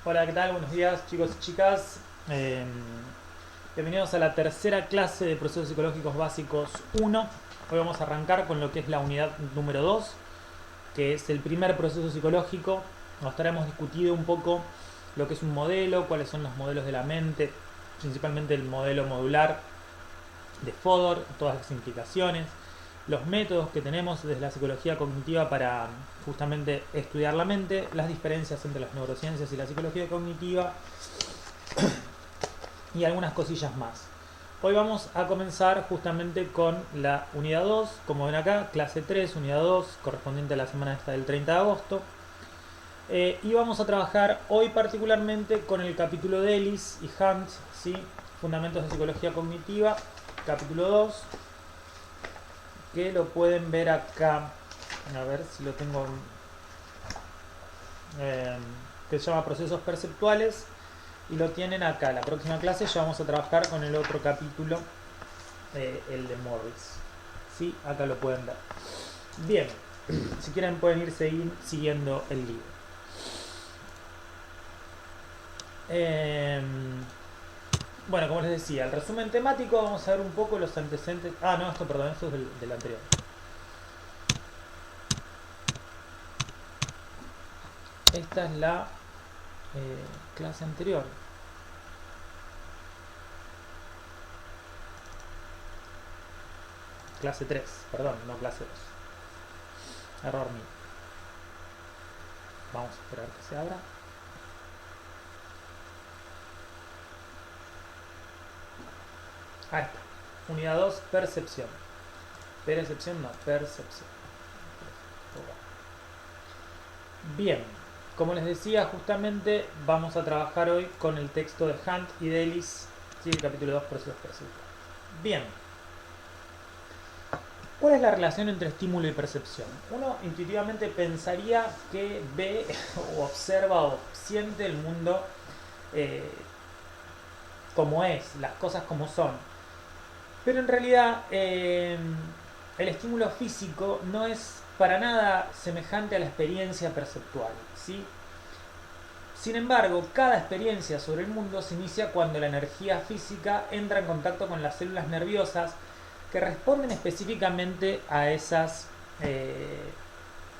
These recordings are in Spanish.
Hola, ¿qué tal? Buenos días, chicos y chicas. Bienvenidos a la tercera clase de procesos psicológicos básicos 1. Hoy vamos a arrancar con lo que es la unidad número 2, que es el primer proceso psicológico. Nos estaremos discutido un poco lo que es un modelo, cuáles son los modelos de la mente, principalmente el modelo modular de Fodor, todas las implicaciones, los métodos que tenemos desde la psicología cognitiva para justamente estudiar la mente, las diferencias entre las neurociencias y la psicología cognitiva y algunas cosillas más. Hoy vamos a comenzar justamente con la unidad 2, como ven acá, clase 3, unidad 2, correspondiente a la semana esta del 30 de agosto. Y vamos a trabajar hoy particularmente con el capítulo de Ellis y Hunt, ¿sí? Fundamentos de psicología cognitiva, capítulo 2, que lo pueden ver acá, a ver si lo tengo, que se llama procesos perceptuales, y lo tienen acá. La próxima clase ya vamos a trabajar con el otro capítulo, el de Morris, ¿sí? Acá lo pueden ver. Bien, si quieren pueden ir siguiendo el libro. Bueno, como les decía, el resumen temático, vamos a ver un poco los antecedentes. Ah, no, esto, perdón, esto es del anterior. Esta es la clase anterior. Clase 3, perdón, no clase 2. Error mío. Vamos a esperar que se abra. Ahí está. Unidad 2, percepción. Percepción no, percepción. Bien, como les decía, justamente vamos a trabajar hoy con el texto de Hunt y de Ellis, ¿sí? El capítulo 2, procesos perceptuales. Bien. ¿Cuál es la relación entre estímulo y percepción? Uno intuitivamente pensaría que ve o observa o siente el mundo como es, las cosas como son. Pero en realidad el estímulo físico no es para nada semejante a la experiencia perceptual, ¿sí? Sin embargo, cada experiencia sobre el mundo se inicia cuando la energía física entra en contacto con las células nerviosas que responden específicamente a esa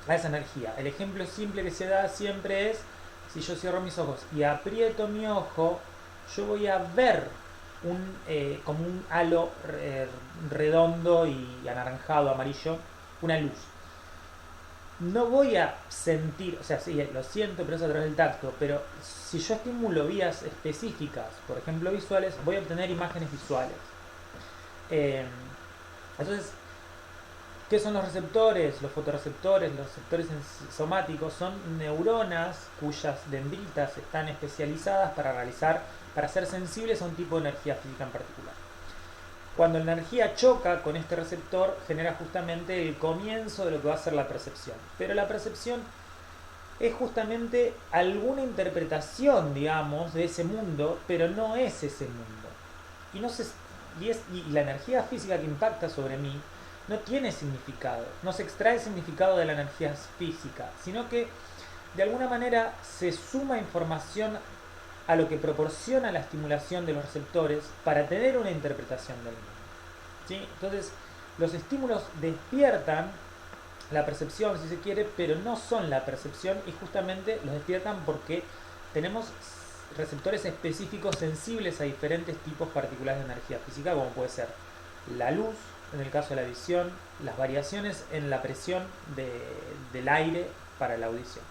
energía. El ejemplo simple que se da siempre es, si yo cierro mis ojos y aprieto mi ojo, yo voy a ver como un halo redondo y anaranjado, amarillo, una luz. No voy a sentir, o sea, sí, lo siento, pero es a través del tacto, pero si yo estimulo vías específicas, por ejemplo visuales, voy a obtener imágenes visuales. Entonces, ¿qué son los receptores? Los fotorreceptores, los receptores somáticos son neuronas cuyas dendritas están especializadas para ser sensibles a un tipo de energía física en particular. Cuando la energía choca con este receptor, genera justamente el comienzo de lo que va a ser la percepción. Pero la percepción es justamente alguna interpretación, digamos, de ese mundo, pero no es ese mundo. Y la energía física que impacta sobre mí no tiene significado, no se extrae significado de la energía física, sino que de alguna manera se suma información a lo que proporciona la estimulación de los receptores para tener una interpretación del mundo, ¿sí? Entonces, los estímulos despiertan la percepción, si se quiere, pero no son la percepción, y justamente los despiertan porque tenemos receptores específicos sensibles a diferentes tipos particulares de energía física, como puede ser la luz, en el caso de la visión, las variaciones en la presión del aire para la audición.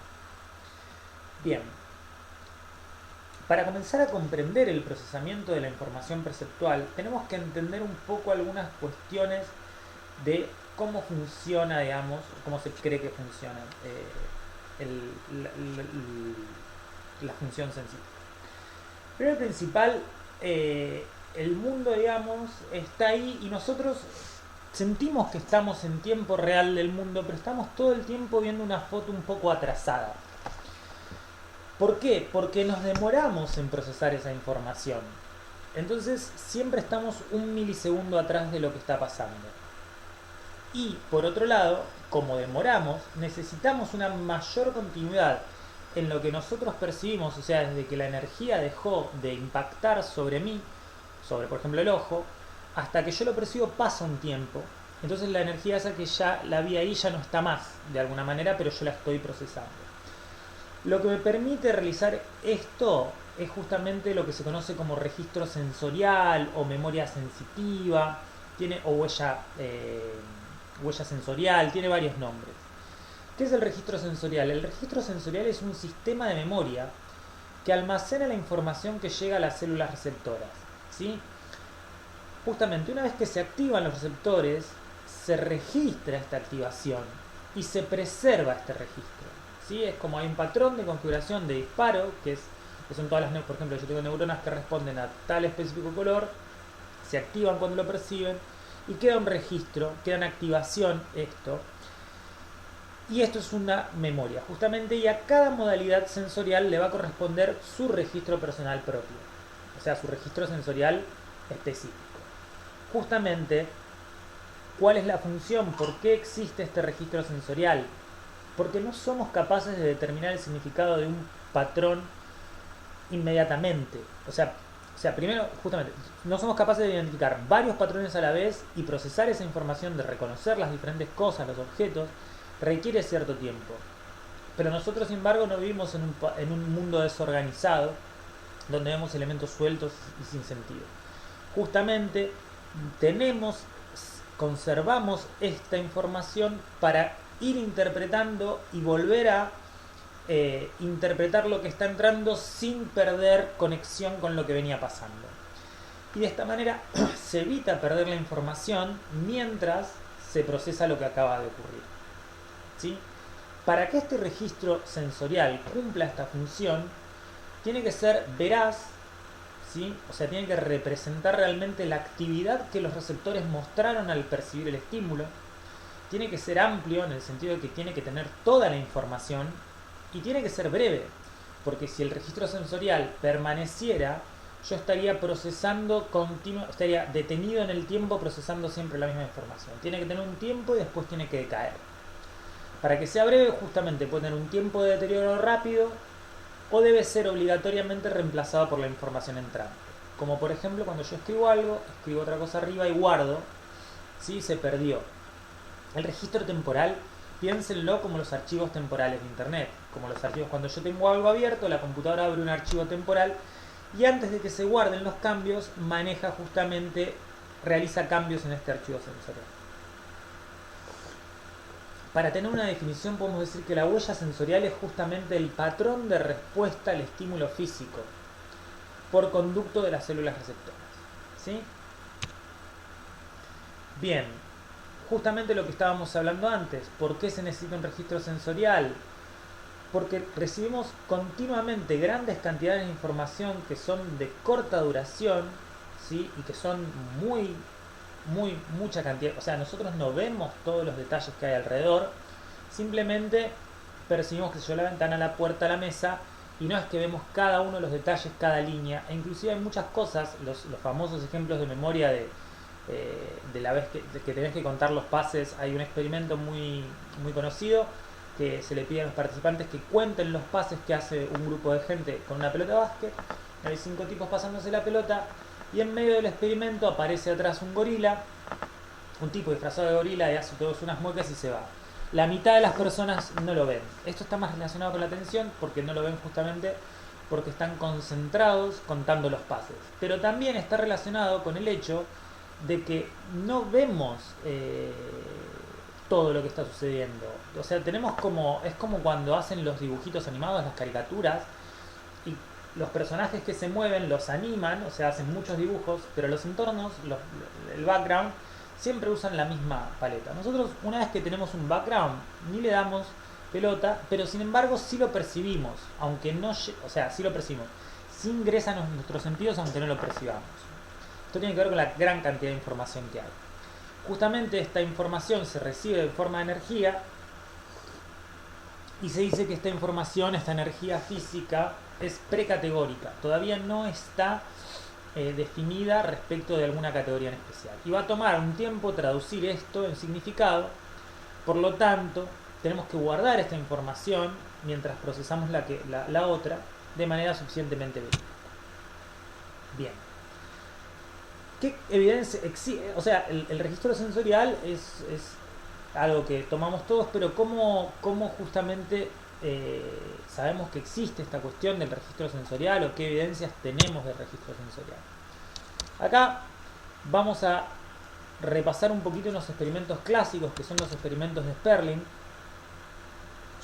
Bien, para comenzar a comprender el procesamiento de la información perceptual, tenemos que entender un poco algunas cuestiones de cómo funciona, digamos, cómo se cree que funciona la función sensitiva. Primero y principal, el mundo, digamos, está ahí y nosotros sentimos que estamos en tiempo real del mundo, pero estamos todo el tiempo viendo una foto un poco atrasada. ¿Por qué? Porque nos demoramos en procesar esa información. Entonces siempre estamos un milisegundo atrás de lo que está pasando. Y por otro lado, como demoramos, necesitamos una mayor continuidad en lo que nosotros percibimos, o sea, desde que la energía dejó de impactar sobre mí, sobre por ejemplo el ojo, hasta que yo lo percibo pasa un tiempo. Entonces la energía esa que ya la vi ahí ya no está más, de alguna manera, pero yo la estoy procesando. Lo que me permite realizar esto es justamente lo que se conoce como registro sensorial o memoria sensitiva, o huella sensorial, tiene varios nombres. ¿Qué es el registro sensorial? El registro sensorial es un sistema de memoria que almacena la información que llega a las células receptoras, ¿sí? Justamente una vez que se activan los receptores, se registra esta activación y se preserva este registro, ¿sí? Es como hay un patrón de configuración de disparo, que son todas las, por ejemplo, yo tengo neuronas que responden a tal específico color, se activan cuando lo perciben y queda un registro, queda en activación esto. Y esto es una memoria, justamente, y a cada modalidad sensorial le va a corresponder su registro personal propio, o sea, su registro sensorial específico. Justamente, ¿cuál es la función? ¿Por qué existe este registro sensorial? Porque no somos capaces de determinar el significado de un patrón inmediatamente. O sea, primero, justamente, no somos capaces de identificar varios patrones a la vez y procesar esa información de reconocer las diferentes cosas, los objetos, requiere cierto tiempo. Pero nosotros, sin embargo, no vivimos en un mundo desorganizado, donde vemos elementos sueltos y sin sentido. Justamente conservamos esta información para ir interpretando y volver a interpretar lo que está entrando sin perder conexión con lo que venía pasando. Y de esta manera se evita perder la información mientras se procesa lo que acaba de ocurrir, ¿sí? Para que este registro sensorial cumpla esta función, tiene que ser veraz, ¿sí? O sea, tiene que representar realmente la actividad que los receptores mostraron al percibir el estímulo. Tiene que ser amplio en el sentido de que tiene que tener toda la información y tiene que ser breve, porque si el registro sensorial permaneciera, yo estaría procesando estaría detenido en el tiempo procesando siempre la misma información. Tiene que tener un tiempo y después tiene que decaer. Para que sea breve, justamente puede tener un tiempo de deterioro rápido o debe ser obligatoriamente reemplazado por la información entrante. Como por ejemplo cuando yo escribo algo, escribo otra cosa arriba y guardo, ¿sí? Se perdió. El registro temporal, piénsenlo como los archivos temporales de internet. Como los archivos, cuando yo tengo algo abierto, la computadora abre un archivo temporal y antes de que se guarden los cambios, realiza cambios en este archivo sensorial. Para tener una definición podemos decir que la huella sensorial es justamente el patrón de respuesta al estímulo físico por conducto de las células receptoras, ¿sí? Bien, justamente lo que estábamos hablando antes, ¿por qué se necesita un registro sensorial? Porque recibimos continuamente grandes cantidades de información que son de corta duración, ¿sí? Y que son mucha cantidad, o sea, nosotros no vemos todos los detalles que hay alrededor, simplemente percibimos que se la ventana, la puerta, la mesa, y no es que vemos cada uno de los detalles, cada línea, e inclusive hay muchas cosas, los famosos ejemplos de memoria de la vez que tenés que contar los pases. Hay un experimento muy conocido que se le pide a los participantes que cuenten los pases que hace un grupo de gente con una pelota de básquet. Hay 5 tipos pasándose la pelota y en medio del experimento aparece atrás un gorila, un tipo disfrazado de gorila, y hace todos unas muecas y se va. La mitad de las personas no lo ven. Esto está más relacionado con la atención porque no lo ven justamente porque están concentrados contando los pases. Pero también está relacionado con el hecho de que no vemos todo lo que está sucediendo. O sea, es como cuando hacen los dibujitos animados, las caricaturas, y los personajes que se mueven los animan, o sea, hacen muchos dibujos, pero los entornos, el background, siempre usan la misma paleta. Nosotros, una vez que tenemos un background, ni le damos pelota, pero sin embargo sí lo percibimos, aunque no, o sea, sí lo percibimos. Sí ingresan en nuestros sentidos aunque no lo percibamos. Esto tiene que ver con la gran cantidad de información que hay. Justamente esta información se recibe de forma de energía y se dice que esta información, esta energía física, es precategórica. Todavía no está definida respecto de alguna categoría en especial. Y va a tomar un tiempo traducir esto en significado. Por lo tanto, tenemos que guardar esta información mientras procesamos la otra de manera suficientemente verídica. Bien. ¿Qué evidencia existe? O sea, el registro sensorial es algo que tomamos todos, pero ¿cómo justamente sabemos que existe esta cuestión del registro sensorial o qué evidencias tenemos del registro sensorial? Acá vamos a repasar un poquito unos experimentos clásicos que son los experimentos de Sperling.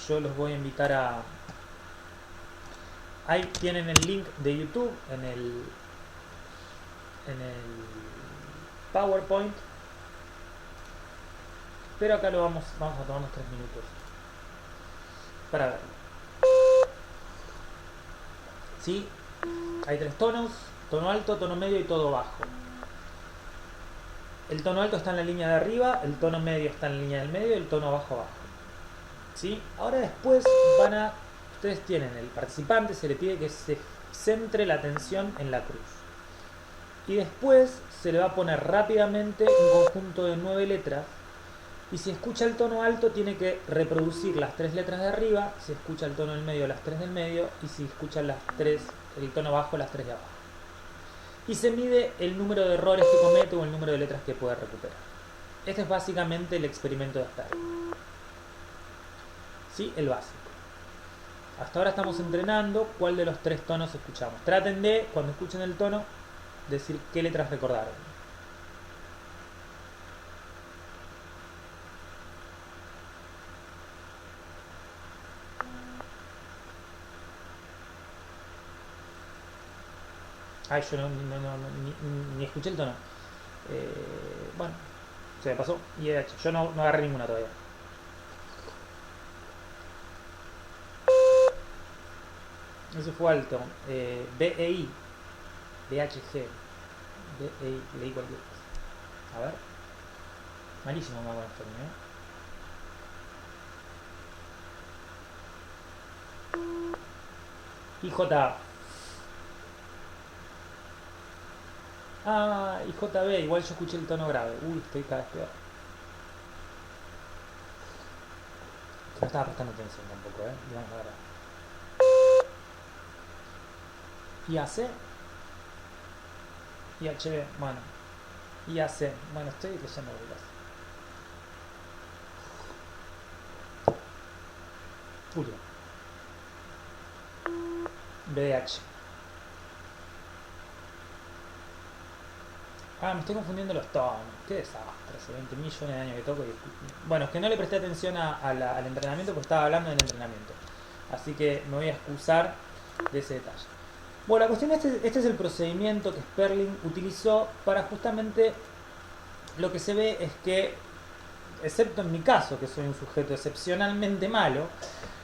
Yo los voy a invitar a... Ahí tienen el link de YouTube en el PowerPoint, pero acá lo vamos a tomarnos 3 minutos para verlo. ¿Sí? Hay 3 tonos: tono alto, tono medio y tono bajo. El tono alto está en la línea de arriba, el tono medio está en la línea del medio y el tono bajo abajo. ¿Sí? Ahora después ustedes tienen el participante, se le pide que se centre la atención en la cruz. Y después se le va a poner rápidamente un conjunto de 9 letras. Y si escucha el tono alto tiene que reproducir las 3 letras de arriba, si escucha el tono del medio las 3 del medio, y si escucha el tono bajo las 3 de abajo. Y se mide el número de errores que comete o el número de letras que puede recuperar. Este es básicamente el experimento de Sperling. ¿Sí? El básico. Hasta ahora estamos entrenando cuál de los 3 tonos escuchamos. Traten de, cuando escuchen el tono, decir qué letras recordaron. Ay, yo ni escuché el tono. Bueno, se me pasó. Y yo no agarré ninguna todavía. Ese fue alto. BEI. BHG. BEI. Leí cualquier cosa. A ver. Malísimo más con esto, ¿eh? IJ. Ah, IJB. Igual yo escuché el tono grave. Uy, estoy cada vez peor. No estaba prestando atención tampoco, Y vamos a ver. IAC. IHB. Bueno. IAC. Bueno, estoy leyendo reglas. Julio. BDH. Ah, me estoy confundiendo los tonos. Qué desastre. Hace 20 millones de años que toco. Bueno, es que no le presté atención al entrenamiento porque estaba hablando del entrenamiento. Así que me voy a excusar de ese detalle. Bueno, la cuestión este es el procedimiento que Sperling utilizó para justamente lo que se ve es que, excepto en mi caso, que soy un sujeto excepcionalmente malo,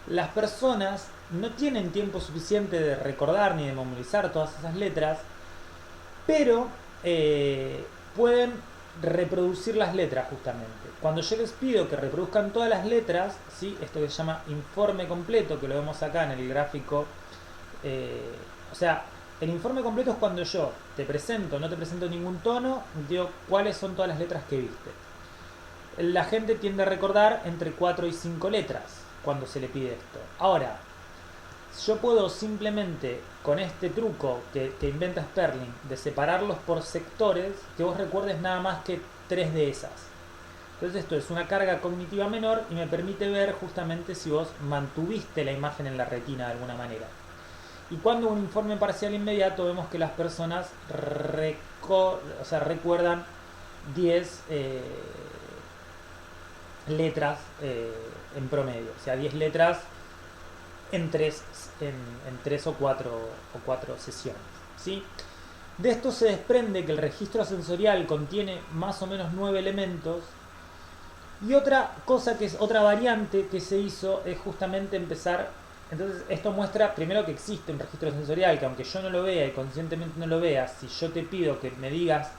las personas no tienen tiempo suficiente de recordar ni de memorizar todas esas letras, pero pueden reproducir las letras justamente. Cuando yo les pido que reproduzcan todas las letras, ¿sí? Esto que se llama informe completo, que lo vemos acá en el gráfico, o sea, el informe completo es cuando yo te presento, no te presento ningún tono, digo cuáles son todas las letras que viste. La gente tiende a recordar entre 4 y 5 letras cuando se le pide esto. Ahora, yo puedo simplemente, con este truco que inventa Sperling, de separarlos por sectores, que vos recuerdes nada más que 3 de esas. Entonces esto es una carga cognitiva menor y me permite ver justamente si vos mantuviste la imagen en la retina de alguna manera. Y cuando un informe parcial inmediato vemos que las personas recuerdan 10 letras en promedio, o sea, 10 letras en 3 o 4 sesiones, ¿sí? De esto se desprende que el registro sensorial contiene más o menos 9 elementos. Y otra cosa que es otra variante que se hizo es justamente empezar. Entonces esto muestra primero que existe un registro sensorial, que aunque yo no lo vea y conscientemente no lo vea, si yo te pido que me digas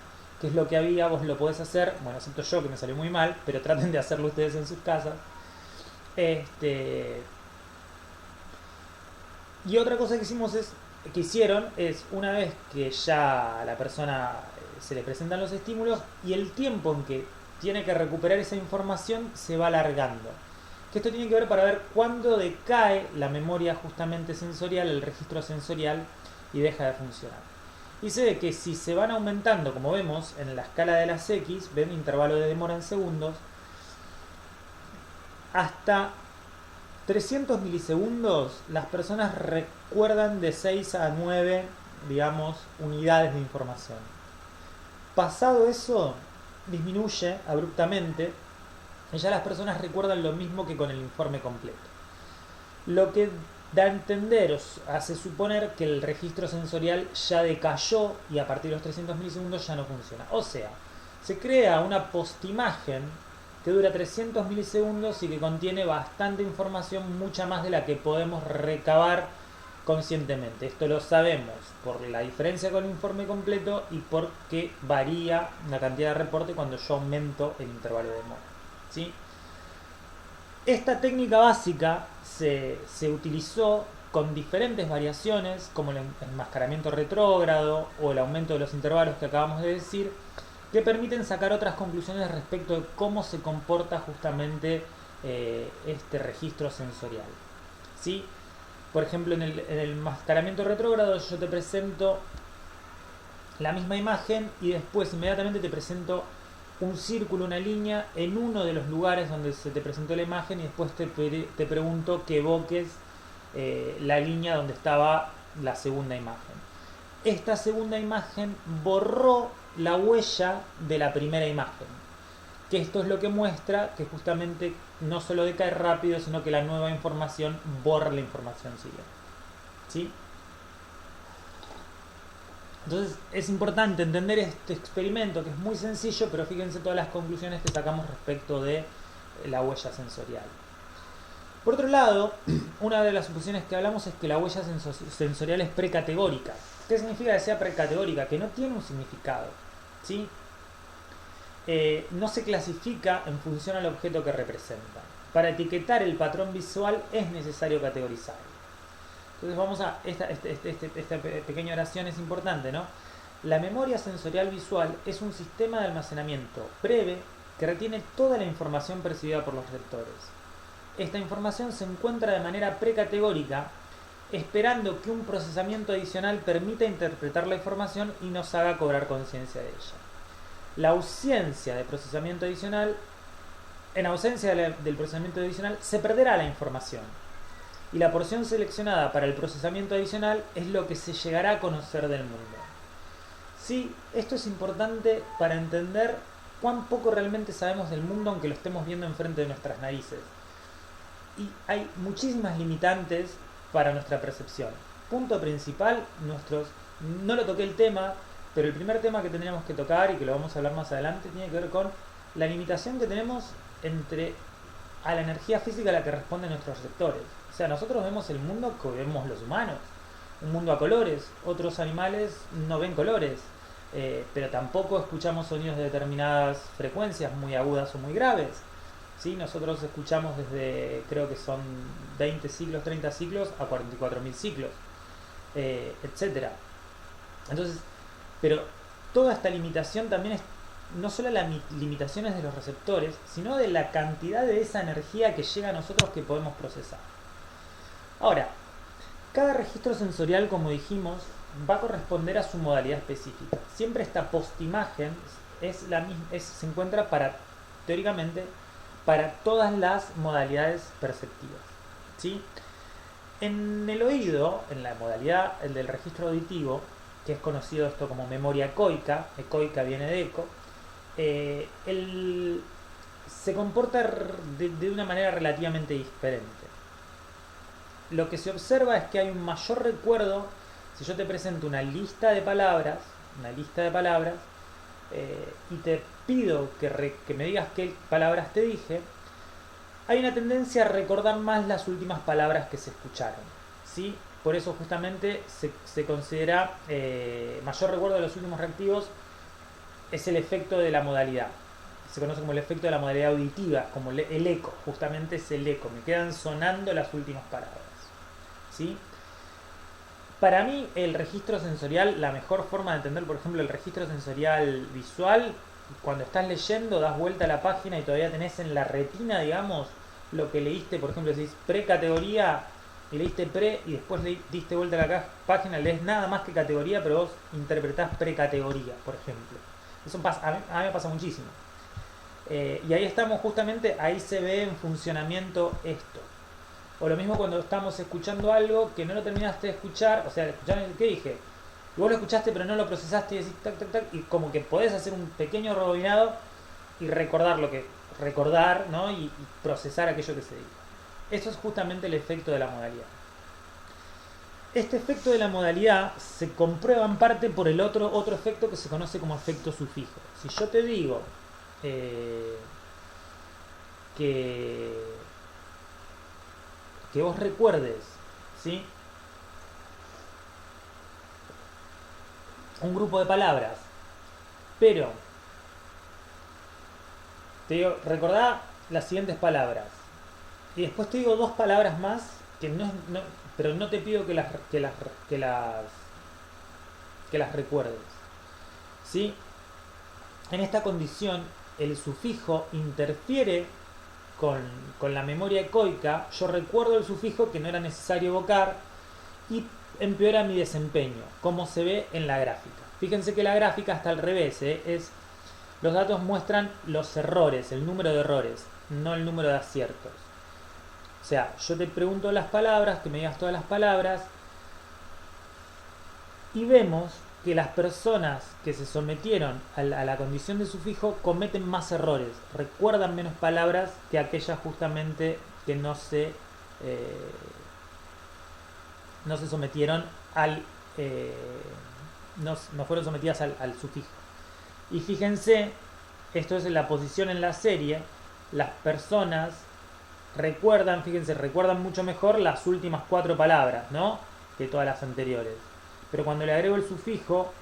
qué es lo que había, vos lo podés hacer. Bueno, excepto yo, que me salió muy mal, pero traten de hacerlo ustedes en sus casas. Y otra cosa que hicieron es, una vez que ya a la persona se le presentan los estímulos y el tiempo en que tiene que recuperar esa información se va alargando. que esto tiene que ver para ver cuándo decae la memoria justamente sensorial, el registro sensorial, y deja de funcionar. Y se ve que si se van aumentando, como vemos en la escala de las X, ven intervalo de demora en segundos, hasta 300 milisegundos las personas recuerdan de 6 a 9, digamos, unidades de información. Pasado eso, disminuye abruptamente y ya las personas recuerdan lo mismo que con el informe completo. Lo que da a entender o hace suponer que el registro sensorial ya decayó y a partir de los 300 milisegundos ya no funciona. O sea, se crea una postimagen que dura 300 milisegundos y que contiene bastante información, mucha más de la que podemos recabar conscientemente. Esto lo sabemos por la diferencia con el informe completo y porque varía la cantidad de reporte cuando yo aumento el intervalo de demora, ¿sí? Esta técnica básica se utilizó con diferentes variaciones, como el enmascaramiento retrógrado o el aumento de los intervalos que acabamos de decir, que permiten sacar otras conclusiones respecto de cómo se comporta justamente este registro sensorial, ¿sí? Por ejemplo, en el enmascaramiento retrógrado yo te presento la misma imagen y después inmediatamente te presento un círculo, una línea en uno de los lugares donde se te presentó la imagen y después te pregunto que evoques la línea donde estaba la segunda imagen. Esta segunda imagen borró la huella de la primera imagen, que esto es lo que muestra que justamente no solo decae rápido, sino que la nueva información borra la información siguiente, ¿sí? Entonces es importante entender este experimento, que es muy sencillo, pero fíjense todas las conclusiones que sacamos respecto de la huella sensorial. Por otro lado, una de las suposiciones que hablamos es que la huella sensorial es precategórica. ¿Qué significa que sea precategórica? Que no tiene un significado, ¿sí? No se clasifica en función al objeto que representa. Para etiquetar el patrón visual es necesario categorizarlo. Entonces vamos a... Esta pequeña oración es importante, ¿no? La memoria sensorial visual es un sistema de almacenamiento breve que retiene toda la información percibida por los receptores. Esta información se encuentra de manera precategórica, esperando que un procesamiento adicional permita interpretar la información y nos haga cobrar conciencia de ella. La ausencia de procesamiento adicional, en ausencia del procesamiento adicional, se perderá la información. Y la porción seleccionada para el procesamiento adicional es lo que se llegará a conocer del mundo. Sí, esto es importante para entender cuán poco realmente sabemos del mundo, aunque lo estemos viendo enfrente de nuestras narices. Y hay muchísimas limitantes para nuestra percepción. Punto principal, no lo toqué el tema, pero el primer tema que tendríamos que tocar y que lo vamos a hablar más adelante tiene que ver con la limitación que tenemos a la energía física a la que responden nuestros receptores. O sea, nosotros vemos el mundo que vemos los humanos, un mundo a colores. Otros animales no ven colores, pero tampoco escuchamos sonidos de determinadas frecuencias muy agudas o muy graves, ¿sí? Nosotros escuchamos desde, creo que son 20 ciclos, 30 ciclos a 44.000 ciclos, etc. Entonces, pero toda esta limitación también es no solo las limitaciones de los receptores, sino de la cantidad de esa energía que llega a nosotros que podemos procesar. Ahora, cada registro sensorial, como dijimos, va a corresponder a su modalidad específica. Siempre esta postimagen se encuentra teóricamente para todas las modalidades perceptivas, ¿sí? En el oído, en la modalidad del registro auditivo, que es conocido esto como memoria ecoica viene de eco, se comporta de una manera relativamente diferente. Lo que se observa es que hay un mayor recuerdo si yo te presento una lista de palabras, y te pido que me digas qué palabras te dije. Hay una tendencia a recordar más las últimas palabras que se escucharon, ¿sí? Por eso justamente se considera mayor recuerdo de los últimos reactivos. Es el efecto de la modalidad. Se conoce como el efecto de la modalidad auditiva, como el eco. Justamente es el eco. Me quedan sonando las últimas palabras, ¿sí? Para mí el registro sensorial, la mejor forma de entender, por ejemplo, el registro sensorial visual, cuando estás leyendo, das vuelta a la página y todavía tenés en la retina, digamos, lo que leíste, por ejemplo, decís precategoría, y leíste pre y después diste vuelta a la página, lees nada más que categoría, pero vos interpretás precategoría, por ejemplo. Eso pasa, a mí me pasa muchísimo. Y ahí estamos justamente, ahí se ve en funcionamiento esto. O lo mismo cuando estamos escuchando algo que no lo terminaste de escuchar, o sea, escucharon ¿qué dije? Y vos lo escuchaste pero no lo procesaste y decís tac, tac, tac, y como que podés hacer un pequeño rebobinado y recordar ¿no? Y procesar aquello que se dijo. Eso es justamente el efecto de la modalidad. Este efecto de la modalidad se comprueba en parte por el otro efecto que se conoce como efecto sufijo. Si yo te digo que vos recuerdes, ¿sí?, un grupo de palabras, pero te digo, recordá las siguientes palabras, y después te digo dos palabras más que pero no te pido que las recuerdes, ¿sí? En esta condición el sufijo interfiere con la memoria ecoica. Yo recuerdo el sufijo que no era necesario evocar y empeora mi desempeño, como se ve en la gráfica. Fíjense que la gráfica está al revés, los datos muestran los errores, el número de errores, no el número de aciertos. O sea, yo te pregunto las palabras, que me digas todas las palabras, y vemos que las personas que se sometieron a la condición de sufijo cometen más errores, recuerdan menos palabras que aquellas justamente que no se sometieron no fueron sometidas al sufijo. Y fíjense, esto es la posición en la serie, las personas recuerdan mucho mejor las últimas 4 palabras, ¿no?, que todas las anteriores. Pero cuando le agrego el sufijo,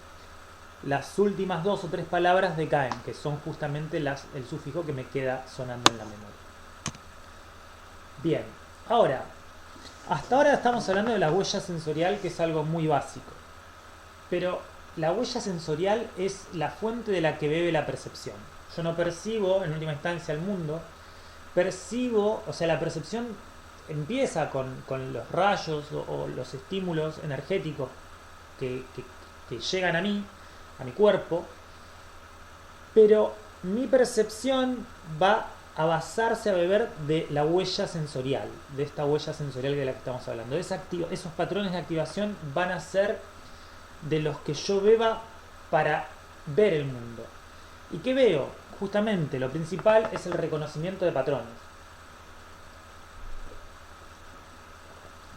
las últimas 2 o 3 palabras decaen, que son justamente el sufijo que me queda sonando en la memoria. Bien, hasta ahora estamos hablando de la huella sensorial, que es algo muy básico. Pero la huella sensorial es la fuente de la que bebe la percepción. Yo no percibo, en última instancia, el mundo. La percepción empieza con los rayos o los estímulos energéticos que llegan a mí, a mi cuerpo, pero mi percepción va a basarse a beber de la huella sensorial, de esta huella sensorial de la que estamos hablando. Esos patrones de activación van a ser de los que yo beba para ver el mundo. ¿Y qué veo? Justamente lo principal es el reconocimiento de patrones.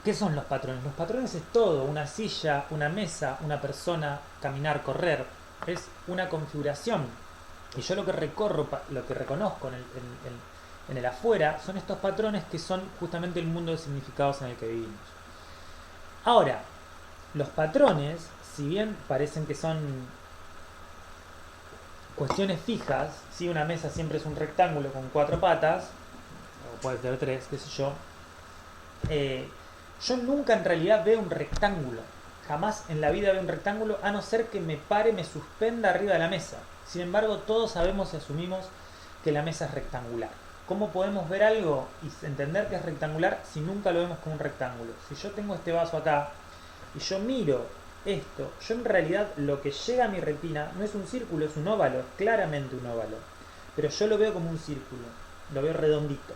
¿Qué son los patrones? Los patrones es todo: una silla, una mesa, una persona, caminar, correr. Es una configuración. Y yo lo que reconozco en el afuera son estos patrones, que son justamente el mundo de significados en el que vivimos. Ahora, los patrones, si bien parecen que son cuestiones fijas, ¿sí? Una mesa siempre es un rectángulo con 4 patas, o puede ser 3, qué sé yo. Yo nunca en realidad veo un rectángulo. Jamás en la vida veo un rectángulo, a no ser que me suspenda arriba de la mesa. Sin embargo, todos sabemos y asumimos que la mesa es rectangular. ¿Cómo podemos ver algo y entender que es rectangular si nunca lo vemos como un rectángulo? Si yo tengo este vaso acá y yo miro esto, yo en realidad lo que llega a mi retina no es un círculo, es un óvalo, es claramente un óvalo. Pero yo lo veo como un círculo, lo veo redondito.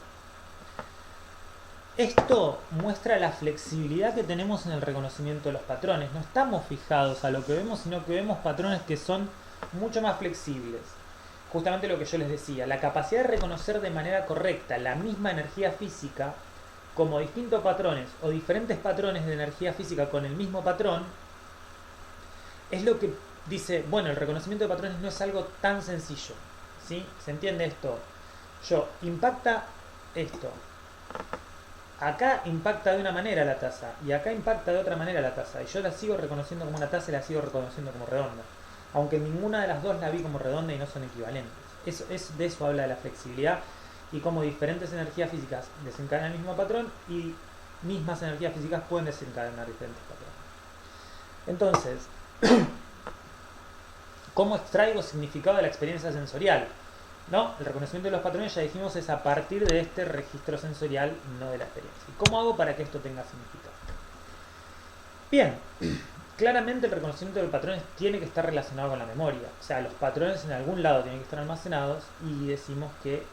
Esto muestra la flexibilidad que tenemos en el reconocimiento de los patrones. No estamos fijados a lo que vemos, sino que vemos patrones que son mucho más flexibles. Justamente lo que yo les decía, la capacidad de reconocer de manera correcta la misma energía física como distintos patrones o diferentes patrones de energía física con el mismo patrón, es lo que dice, bueno, el reconocimiento de patrones no es algo tan sencillo, ¿sí? ¿Se entiende esto? Impacta esto. Acá impacta de una manera la taza y acá impacta de otra manera la taza, y yo la sigo reconociendo como una taza y la sigo reconociendo como redonda, aunque ninguna de las dos la vi como redonda y no son equivalentes. De eso habla de la flexibilidad y cómo diferentes energías físicas desencadenan el mismo patrón y mismas energías físicas pueden desencadenar diferentes patrones. Entonces, ¿cómo extraigo significado de la experiencia sensorial? ¿no? El reconocimiento de los patrones, ya dijimos, es a partir de este registro sensorial, no de la experiencia. ¿Y cómo hago para que esto tenga significado? Bien, claramente el reconocimiento de los patrones tiene que estar relacionado con la memoria. O sea, los patrones en algún lado tienen que estar almacenados y decimos que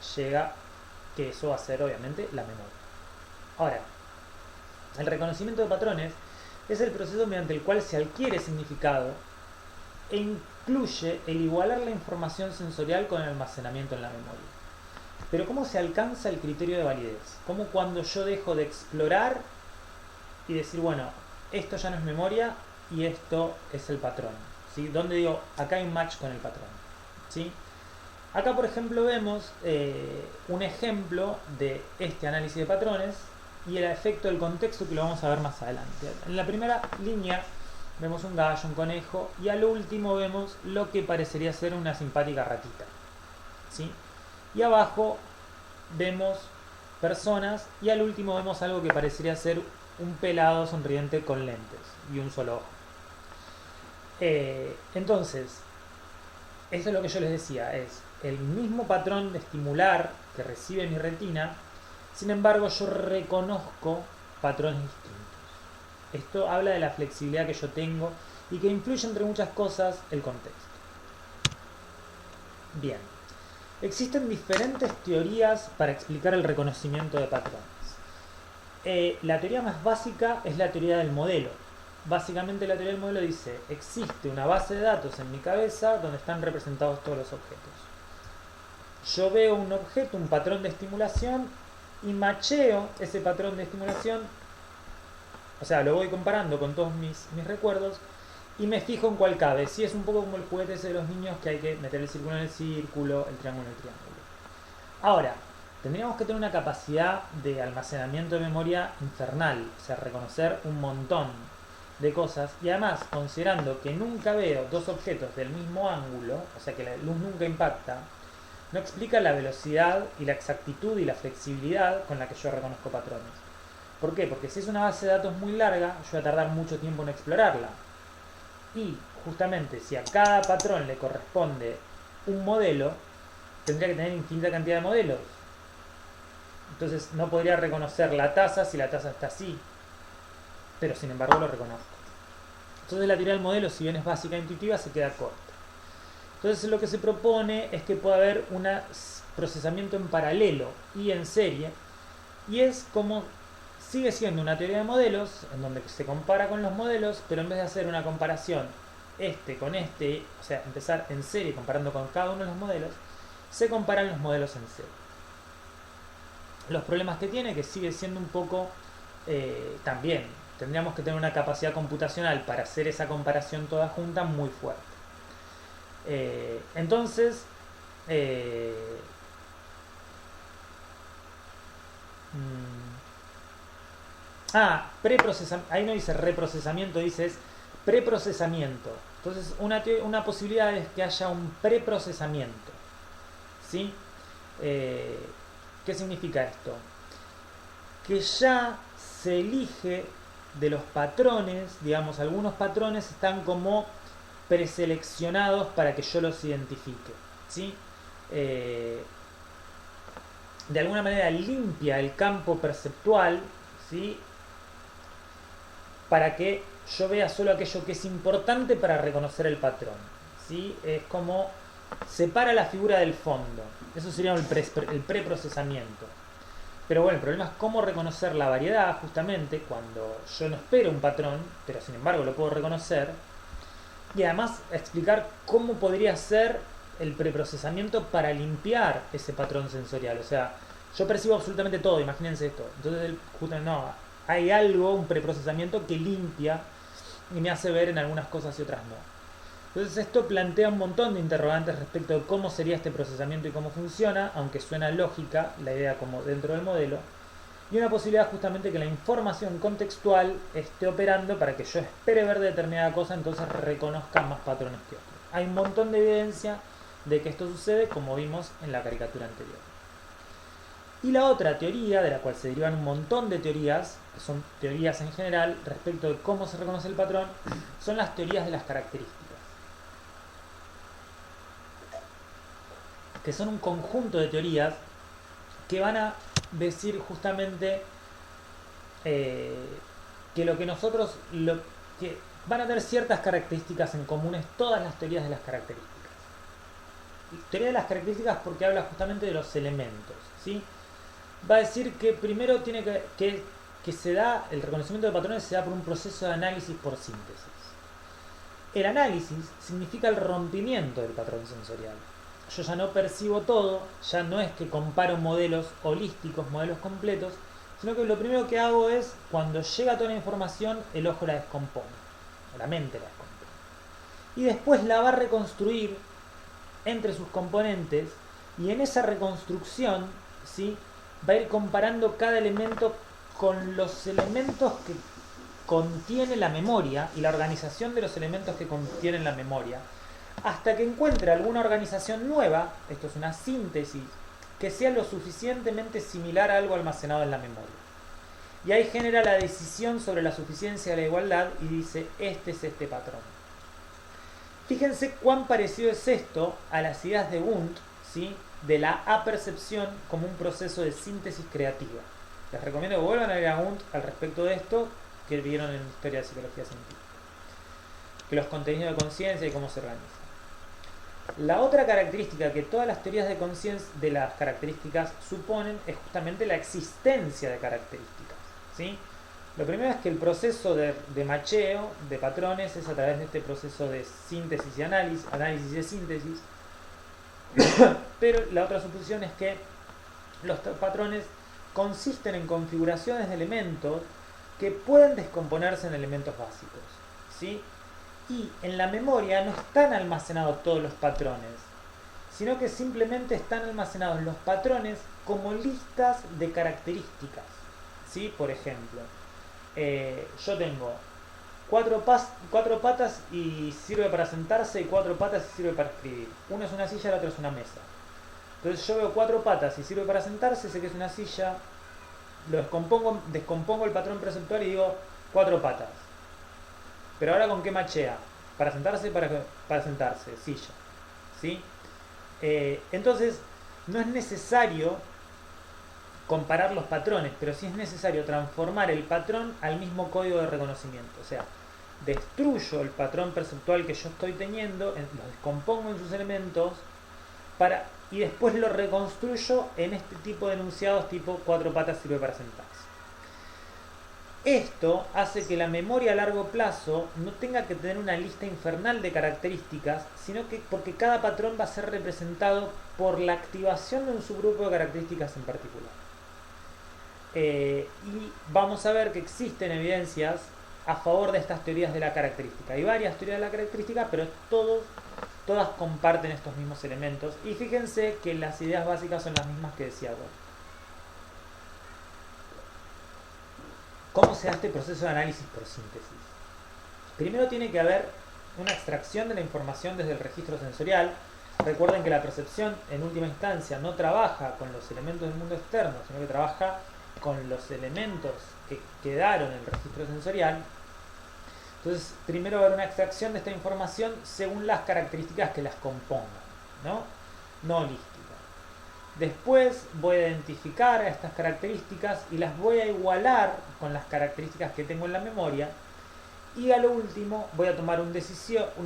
que eso va a ser obviamente la memoria. Ahora, el reconocimiento de patrones es el proceso mediante el cual se adquiere significado e incluye el igualar la información sensorial con el almacenamiento en la memoria. Pero ¿cómo se alcanza el criterio de validez? ¿Cómo cuando yo dejo de explorar y decir, bueno, esto ya no es memoria y esto es el patrón? ¿Sí? Donde digo, acá hay un match con el patrón. ¿Sí? Acá, por ejemplo, vemos un ejemplo de este análisis de patrones y el efecto del contexto, que lo vamos a ver más adelante. En la primera línea vemos un gallo, un conejo, y al último vemos lo que parecería ser una simpática ratita. ¿Sí? Y abajo vemos personas, y al último vemos algo que parecería ser un pelado sonriente con lentes y un solo ojo. Entonces, eso es lo que yo les decía, es el mismo patrón de estimular que recibe mi retina, sin embargo yo reconozco patrones distintos. Esto habla de la flexibilidad que yo tengo y que influye entre muchas cosas el contexto. Bien, existen diferentes teorías para explicar el reconocimiento de patrones. La teoría más básica es la teoría del modelo. Básicamente la teoría del modelo dice, existe una base de datos en mi cabeza donde están representados todos los objetos. Yo veo un objeto, un patrón de estimulación, y macheo ese patrón de estimulación, o sea, lo voy comparando con todos mis recuerdos, y me fijo en cuál cabe. Si es un poco como el juguete ese de los niños, que hay que meter el círculo en el círculo, el triángulo en el triángulo. Ahora, tendríamos que tener una capacidad de almacenamiento de memoria infernal, o sea, reconocer un montón de cosas, y además, considerando que nunca veo dos objetos del mismo ángulo, o sea que la luz nunca impacta, no explica la velocidad y la exactitud y la flexibilidad con la que yo reconozco patrones. ¿Por qué? Porque si es una base de datos muy larga, yo voy a tardar mucho tiempo en explorarla. Y justamente si a cada patrón le corresponde un modelo, tendría que tener infinita cantidad de modelos. Entonces no podría reconocer la taza si la taza está así, pero sin embargo lo reconozco. Entonces la teoría del modelo, si bien es básica e intuitiva, se queda corta. Entonces lo que se propone es que pueda haber un procesamiento en paralelo y en serie, y es como sigue siendo una teoría de modelos en donde se compara con los modelos, pero en vez de hacer una comparación este con este, o sea, empezar en serie comparando con cada uno de los modelos, se comparan los modelos en serie. Los problemas que tiene, que sigue siendo un poco también, tendríamos que tener una capacidad computacional para hacer esa comparación toda junta muy fuerte. Entonces, preprocesamiento, ahí no dice reprocesamiento, dice es preprocesamiento. Entonces, una posibilidad es que haya un preprocesamiento. ¿Sí? ¿Qué significa esto? Que ya se elige de los patrones, digamos, algunos patrones están como preseleccionados para que yo los identifique. ¿Sí? De alguna manera limpia el campo perceptual, ¿sí? Para que yo vea solo aquello que es importante para reconocer el patrón. ¿Sí? Es como separa la figura del fondo. Eso sería el preprocesamiento. Pero bueno, el problema es cómo reconocer la variedad, justamente cuando yo no espero un patrón, pero sin embargo lo puedo reconocer. Y además explicar cómo podría ser el preprocesamiento para limpiar ese patrón sensorial. O sea, yo percibo absolutamente todo, imagínense esto. Entonces, justamente no, hay algo, un preprocesamiento que limpia y me hace ver en algunas cosas y otras no. Entonces esto plantea un montón de interrogantes respecto de cómo sería este procesamiento y cómo funciona, aunque suena lógica la idea como dentro del modelo, y una posibilidad justamente que la información contextual esté operando para que yo espere ver determinada cosa, entonces reconozca más patrones que otros. Hay un montón de evidencia de que esto sucede, como vimos en la caricatura anterior. Y la otra teoría, de la cual se derivan un montón de teorías, que son teorías en general respecto de cómo se reconoce el patrón, son las teorías de las características. que son un conjunto de teorías que van a decir justamente que lo que nosotros, que van a tener ciertas características en comunes, todas las teorías de las características. Teoría de las características porque habla justamente de los elementos, ¿sí? Va a decir que primero tiene que se da, el reconocimiento de patrones se da por un proceso de análisis por síntesis. El análisis significa el rompimiento del patrón sensorial. Yo ya no percibo todo, ya no es que comparo modelos holísticos, modelos completos, sino que lo primero que hago es, cuando llega toda la información, el ojo la descompone, o la mente la descompone. Y después la va a reconstruir entre sus componentes, y en esa reconstrucción, ¿sí?, va a ir comparando cada elemento con los elementos que contiene la memoria y la organización de los elementos que contienen la memoria, hasta que encuentre alguna organización nueva, esto es una síntesis, que sea lo suficientemente similar a algo almacenado en la memoria. Y ahí genera la decisión sobre la suficiencia de la igualdad y dice, este es este patrón. Fíjense cuán parecido es esto a las ideas de Wundt, ¿sí?, de la apercepción como un proceso de síntesis creativa. Les recomiendo que vuelvan a leer a Wundt al respecto de esto, que vieron en Historia de Psicología Científica. Que los contenidos de conciencia y cómo se organizan. La otra característica que todas las teorías de conciencia de las características suponen es justamente la existencia de características, ¿sí? Lo primero es que el proceso de macheo de patrones es a través de este proceso de síntesis y análisis y síntesis. Pero la otra suposición es que los patrones consisten en configuraciones de elementos que pueden descomponerse en elementos básicos, ¿sí? Y en la memoria no están almacenados todos los patrones, sino que simplemente están almacenados los patrones como listas de características, ¿sí? Por ejemplo, yo tengo cuatro patas y sirve para sentarse, y 4 patas y sirve para escribir. Una es una silla, la otra es una mesa. Entonces yo veo 4 patas y sirve para sentarse, sé que es una silla, lo descompongo el patrón perceptual y digo 4 patas. Pero ahora, ¿con qué machea? Para sentarse, para sentarse, silla, ¿sí? Entonces no es necesario comparar los patrones, pero sí es necesario transformar el patrón al mismo código de reconocimiento. O sea, destruyo el patrón perceptual que yo estoy teniendo, lo descompongo en sus elementos y después lo reconstruyo en este tipo de enunciados tipo 4 patas sirve para sentarse. Esto hace que la memoria a largo plazo no tenga que tener una lista infernal de características, sino que porque cada patrón va a ser representado por la activación de un subgrupo de características en particular. Y vamos a ver que existen evidencias a favor de estas teorías de la característica. Hay varias teorías de la característica, pero todas comparten estos mismos elementos. Y fíjense que las ideas básicas son las mismas que decía Wundt. ¿Cómo se da este proceso de análisis por síntesis? Primero tiene que haber una extracción de la información desde el registro sensorial. Recuerden que la percepción en última instancia no trabaja con los elementos del mundo externo, sino que trabaja con los elementos que quedaron en el registro sensorial. Entonces primero va a haber una extracción de esta información según las características que las compongan, no holística. Después voy a identificar a estas características y las voy a igualar con las características que tengo en la memoria. Y a lo último voy a tomar una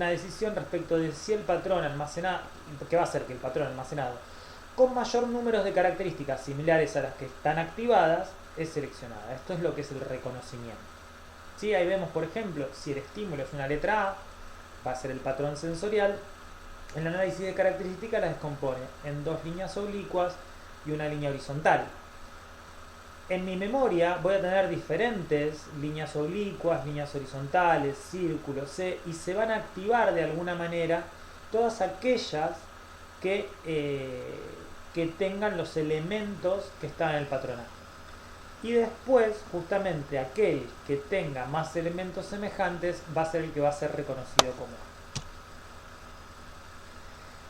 decisión respecto de si el patrón almacenado, que va a hacer que el patrón almacenado con mayor número de características similares a las que están activadas es seleccionada. Esto es lo que es el reconocimiento. ¿Sí? Ahí vemos, por ejemplo, si el estímulo es una letra A, va a ser el patrón sensorial. El análisis de características las descompone en 2 líneas oblicuas y una línea horizontal. En mi memoria voy a tener diferentes líneas oblicuas, líneas horizontales, círculos, y se van a activar de alguna manera todas aquellas que tengan los elementos que están en el patronaje. Y después, justamente, aquel que tenga más elementos semejantes va a ser el que va a ser reconocido como A.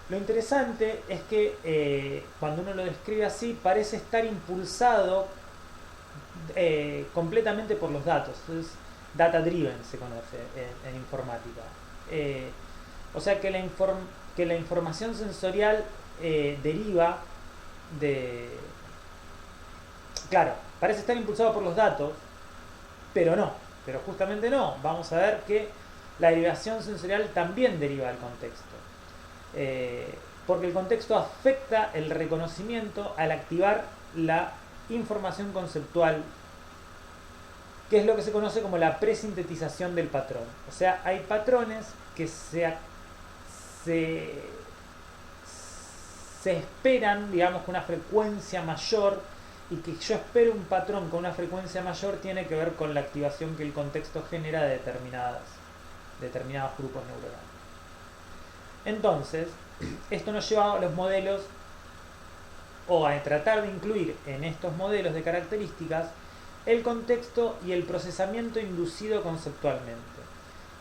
Lo interesante es que cuando uno lo describe así, parece estar impulsado completamente por los datos. Entonces, data driven se conoce en informática. O sea que la información sensorial deriva de... Claro, parece estar impulsado por los datos, pero no, pero justamente no. Vamos a ver que la derivación sensorial también deriva del contexto. Porque el contexto afecta el reconocimiento al activar la información conceptual, que es lo que se conoce como la presintetización del patrón. O sea, hay patrones que se esperan, digamos, con una frecuencia mayor, y que yo espero un patrón con una frecuencia mayor tiene que ver con la activación que el contexto genera de determinados grupos neuronales. Entonces, esto nos lleva a los modelos, o a tratar de incluir en estos modelos de características el contexto y el procesamiento inducido conceptualmente.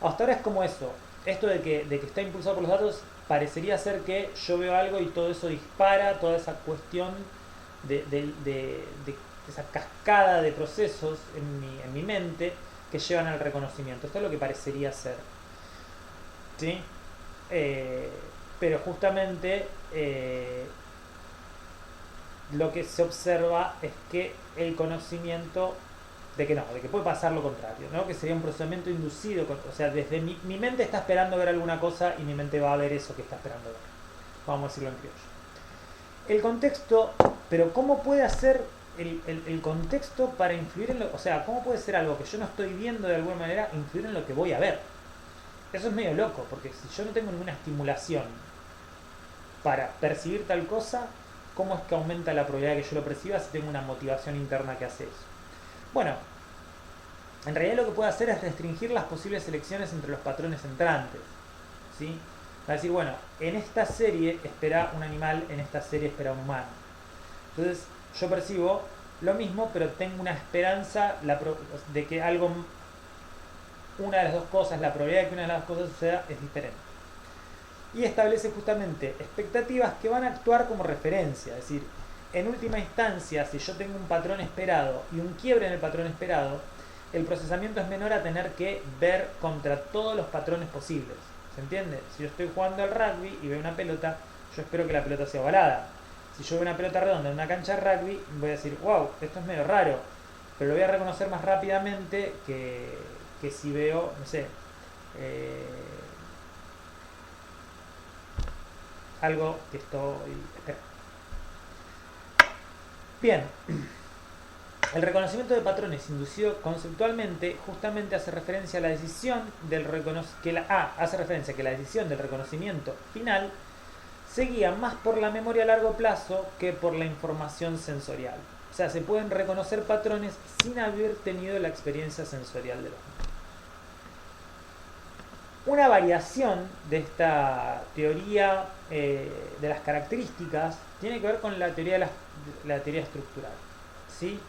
Hasta ahora es como eso, esto de que está impulsado por los datos, parecería ser que yo veo algo y todo eso dispara, toda esa cuestión de esa cascada de procesos en mi mente que llevan al reconocimiento. Esto es lo que parecería ser, ¿sí? Pero justamente lo que se observa es que el conocimiento de que puede pasar lo contrario, ¿no? Que sería un procesamiento inducido, o sea, desde mi mente está esperando ver alguna cosa y mi mente va a ver eso que está esperando ver. Vamos a decirlo en criollo. El contexto, pero ¿cómo puede hacer el contexto para influir en lo, o sea, cómo puede ser algo que yo no estoy viendo de alguna manera influir en lo que voy a ver? Eso es medio loco, porque si yo no tengo ninguna estimulación para percibir tal cosa, ¿cómo es que aumenta la probabilidad de que yo lo perciba si tengo una motivación interna que hace eso? Bueno, en realidad lo que puede hacer es restringir las posibles selecciones entre los patrones entrantes, ¿sí? Va a decir, bueno, en esta serie espera un animal, en esta serie espera un humano. Entonces yo percibo lo mismo, pero tengo una esperanza de que algo, una de las dos cosas, la probabilidad de que una de las dos cosas suceda es diferente. Y establece justamente expectativas que van a actuar como referencia, es decir, en última instancia, si yo tengo un patrón esperado y un quiebre en el patrón esperado, el procesamiento es menor a tener que ver contra todos los patrones posibles. ¿Se entiende? Si yo estoy jugando al rugby y veo una pelota, yo espero que la pelota sea ovalada. Si yo veo una pelota redonda en una cancha de rugby, voy a decir, wow, esto es medio raro, pero lo voy a reconocer más rápidamente que si veo, no sé, algo que estoy esperando. Bien, el reconocimiento de patrones inducido conceptualmente justamente hace referencia a la decisión del hace referencia a que la decisión del reconocimiento final se guía más por la memoria a largo plazo que por la información sensorial. O sea, se pueden reconocer patrones sin haber tenido la experiencia sensorial de los mismos. Una variación de esta teoría de las características tiene que ver con la teoría estructural, ¿sí?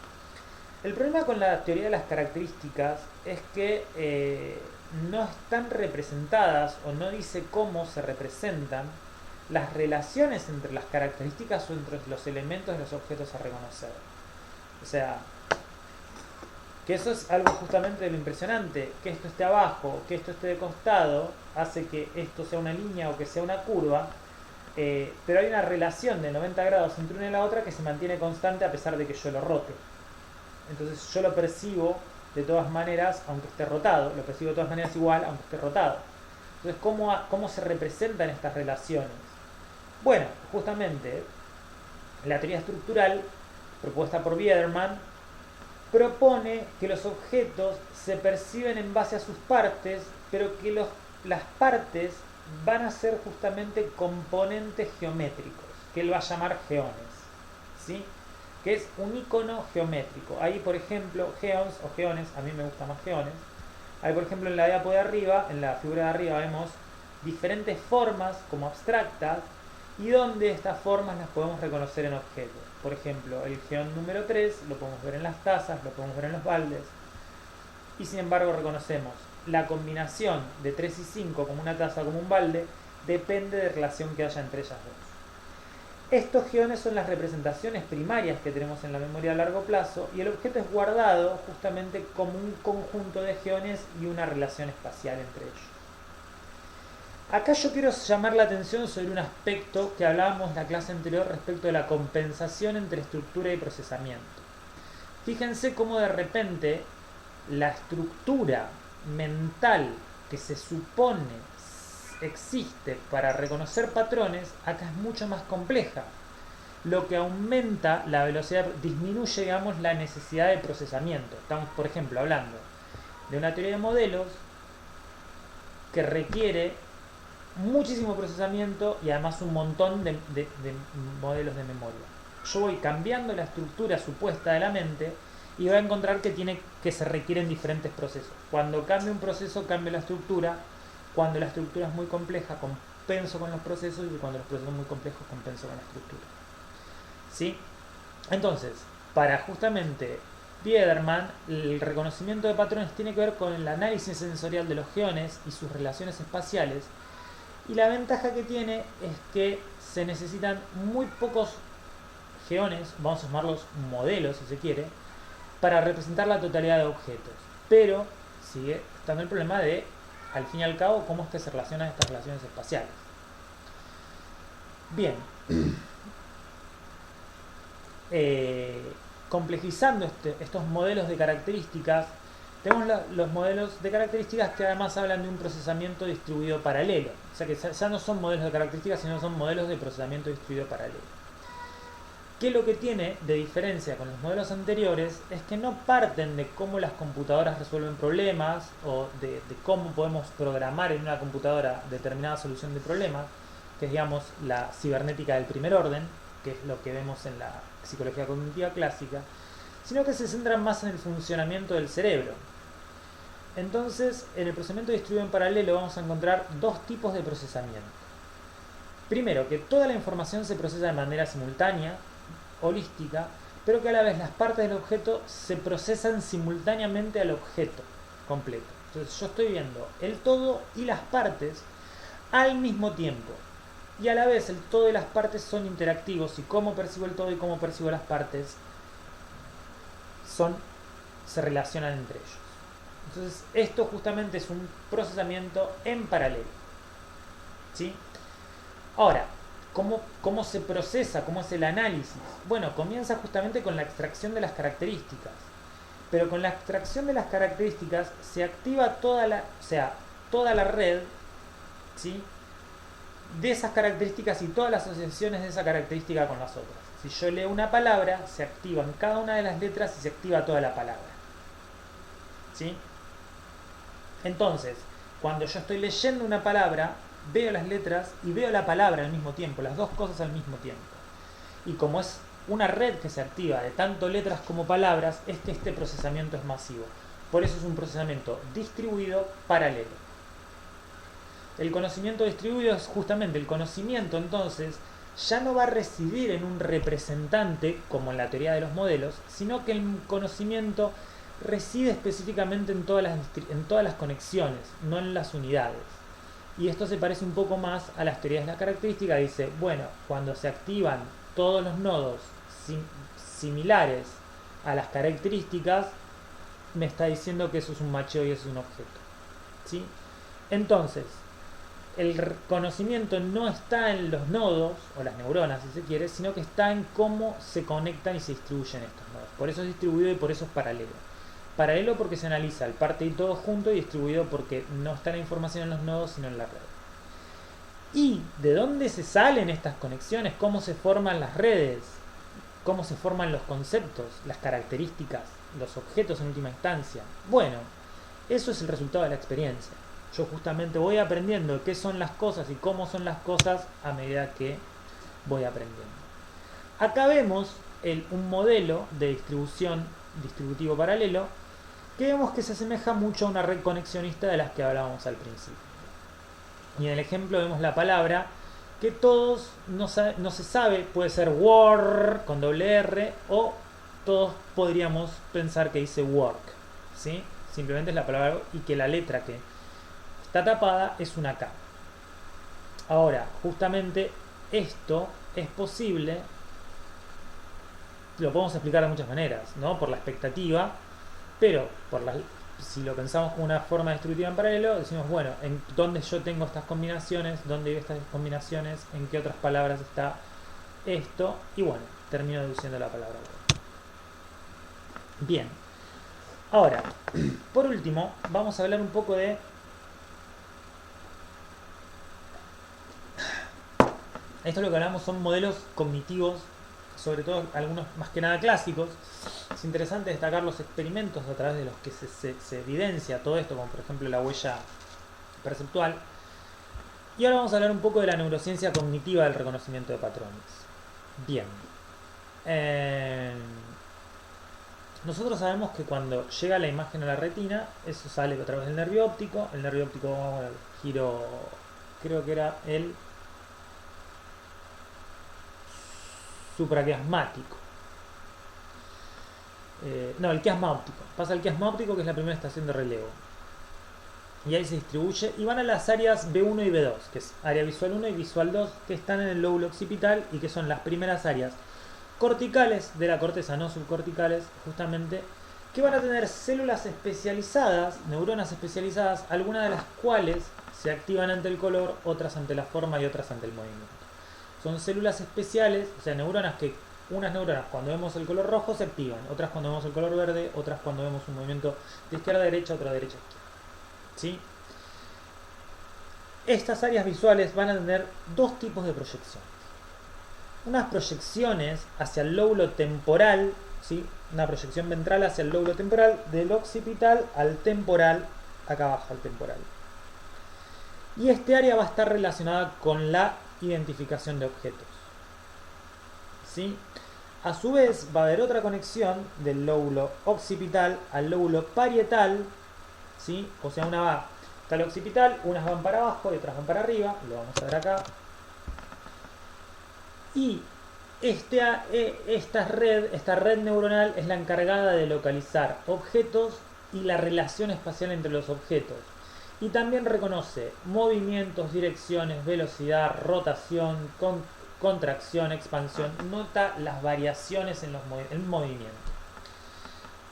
El problema con la teoría de las características es que no están representadas o no dice cómo se representan las relaciones entre las características o entre los elementos de los objetos a reconocer. O sea, que eso es algo justamente de lo impresionante, que esto esté abajo, que esto esté de costado, hace que esto sea una línea o que sea una curva, pero hay una relación de 90 grados entre una y la otra que se mantiene constante a pesar de que yo lo rote. Entonces yo lo percibo de todas maneras aunque esté rotado, lo percibo de todas maneras igual aunque esté rotado. Entonces, ¿cómo se representan estas relaciones? Bueno, justamente la teoría estructural propuesta por Biederman propone que los objetos se perciben en base a sus partes, pero que las partes van a ser justamente componentes geométricos, que él va a llamar geones, ¿sí? Que es un icono geométrico. Ahí, por ejemplo, geons o geones, a mí me gusta más geones. Ahí, por ejemplo, en la diapo de arriba, en la figura de arriba, vemos diferentes formas como abstractas y donde estas formas las podemos reconocer en objetos. Por ejemplo, el geón número 3 lo podemos ver en las tazas, lo podemos ver en los baldes. Y sin embargo reconocemos la combinación de 3 y 5 como una taza, como un balde, depende de la relación que haya entre ellas dos. Estos geones son las representaciones primarias que tenemos en la memoria a largo plazo y el objeto es guardado justamente como un conjunto de geones y una relación espacial entre ellos. Acá yo quiero llamar la atención sobre un aspecto que hablábamos en la clase anterior respecto de la compensación entre estructura y procesamiento. Fíjense cómo de repente la estructura mental que se supone existe para reconocer patrones, acá es mucho más compleja. Lo que aumenta la velocidad, disminuye, digamos, la necesidad de procesamiento. Estamos, por ejemplo, hablando de una teoría de modelos que requiere muchísimo procesamiento y además un montón de modelos de memoria. Yo voy cambiando la estructura supuesta de la mente y voy a encontrar que se requieren diferentes procesos. Cuando cambio un proceso, cambio la estructura. Cuando la estructura es muy compleja, compenso con los procesos, y cuando los procesos son muy complejos, compenso con la estructura. ¿Sí? Entonces, para justamente Biederman, el reconocimiento de patrones tiene que ver con el análisis sensorial de los geones y sus relaciones espaciales. Y la ventaja que tiene es que se necesitan muy pocos geones, vamos a llamarlos modelos si se quiere, para representar la totalidad de objetos. Pero sigue estando el problema de, al fin y al cabo, cómo es que se relacionan estas relaciones espaciales. Bien. Complejizando estos modelos de características, tenemos los modelos de características que además hablan de un procesamiento distribuido paralelo. O sea que ya no son modelos de características, sino son modelos de procesamiento distribuido paralelo. Que lo que tiene de diferencia con los modelos anteriores es que no parten de cómo las computadoras resuelven problemas o de cómo podemos programar en una computadora determinada solución de problemas, que es, digamos, la cibernética del primer orden, que es lo que vemos en la psicología cognitiva clásica, sino que se centran más en el funcionamiento del cerebro. Entonces, en el procesamiento distribuido en paralelo vamos a encontrar dos tipos de procesamiento. Primero, que toda la información se procesa de manera simultánea, holística, pero que a la vez las partes del objeto se procesan simultáneamente al objeto completo. Entonces yo estoy viendo el todo y las partes al mismo tiempo. Y a la vez el todo y las partes son interactivos, y cómo percibo el todo y cómo percibo las partes se relacionan entre ellos. Entonces esto justamente es un procesamiento en paralelo. ¿Sí? Ahora, ¿cómo se procesa? ¿Cómo es el análisis? Bueno, comienza justamente con la extracción de las características. Pero con la extracción de las características se activa toda la red, ¿sí?, de esas características y todas las asociaciones de esa característica con las otras. Si yo leo una palabra, se activan cada una de las letras y se activa toda la palabra. ¿Sí? Entonces, cuando yo estoy leyendo una palabra, veo las letras y veo la palabra al mismo tiempo, las dos cosas al mismo tiempo. Y como es una red que se activa de tanto letras como palabras, es que este procesamiento es masivo. Por eso es un procesamiento distribuido paralelo. El conocimiento distribuido es justamente el conocimiento, entonces, ya no va a residir en un representante, como en la teoría de los modelos, sino que el conocimiento reside específicamente en todas las conexiones, no en las unidades. Y esto se parece un poco más a las teorías de la característica. Dice, bueno, cuando se activan todos los nodos similares a las características, me está diciendo que eso es un macheo y eso es un objeto. ¿Sí? Entonces, el conocimiento no está en los nodos, o las neuronas si se quiere, sino que está en cómo se conectan y se distribuyen estos nodos. Por eso es distribuido y por eso es paralelo. Paralelo porque se analiza el parte y todo junto, y distribuido porque no está la información en los nodos sino en la red. ¿Y de dónde se salen estas conexiones? ¿Cómo se forman las redes? ¿Cómo se forman los conceptos, las características, los objetos en última instancia? Bueno, eso es el resultado de la experiencia. Yo justamente voy aprendiendo qué son las cosas y cómo son las cosas a medida que voy aprendiendo. Acá vemos un modelo de distribución distributivo paralelo que vemos que se asemeja mucho a una red conexionista de las que hablábamos al principio. Y en el ejemplo vemos la palabra que todos no se sabe, puede ser war con doble R, o todos podríamos pensar que dice work, ¿sí? Simplemente es la palabra, y que la letra que está tapada es una K. Ahora, justamente esto es posible, lo podemos explicar de muchas maneras, ¿no? Por la expectativa, pero si lo pensamos como una forma distributiva en paralelo, decimos, bueno, en dónde yo tengo estas combinaciones, dónde hay estas combinaciones, en qué otras palabras está esto, y bueno, termino deduciendo la palabra web. Bien, ahora, por último, vamos a hablar un poco de esto. Lo que hablamos son modelos cognitivos, sobre todo algunos más que nada clásicos. Es interesante destacar los experimentos a través de los que se evidencia todo esto, como por ejemplo la huella perceptual. Y ahora vamos a hablar un poco de la neurociencia cognitiva del reconocimiento de patrones. Bien. Nosotros sabemos que cuando llega la imagen a la retina, eso sale a través del nervio óptico. El nervio óptico, vamos a ver, giro, creo que era el supraquiasmático. No, el quiasma óptico. Pasa el quiasma óptico, que es la primera estación de relevo. Y ahí se distribuye y van a las áreas B1 y B2, que es área visual 1 y visual 2, que están en el lóbulo occipital y que son las primeras áreas corticales de la corteza, no subcorticales, justamente, que van a tener células especializadas, neuronas especializadas, algunas de las cuales se activan ante el color, otras ante la forma y otras ante el movimiento. Son células especiales, o sea, neuronas que, unas neuronas cuando vemos el color rojo se activan, otras cuando vemos el color verde, otras cuando vemos un movimiento de izquierda a derecha, otra de derecha a izquierda. ¿Sí? Estas áreas visuales van a tener dos tipos de proyecciones. Unas proyecciones hacia el lóbulo temporal, ¿sí? Una proyección ventral hacia el lóbulo temporal, del occipital al temporal, acá abajo al temporal. Y este área va a estar relacionada con la identificación de objetos. ¿Sí? A su vez va a haber otra conexión del lóbulo occipital al lóbulo parietal, ¿sí? O sea, una va hasta el occipital, unas van para abajo y otras van para arriba, lo vamos a ver acá. Y esta red neuronal es la encargada de localizar objetos y la relación espacial entre los objetos. Y también reconoce movimientos, direcciones, velocidad, rotación, contracción, expansión. Nota las variaciones en el movimiento.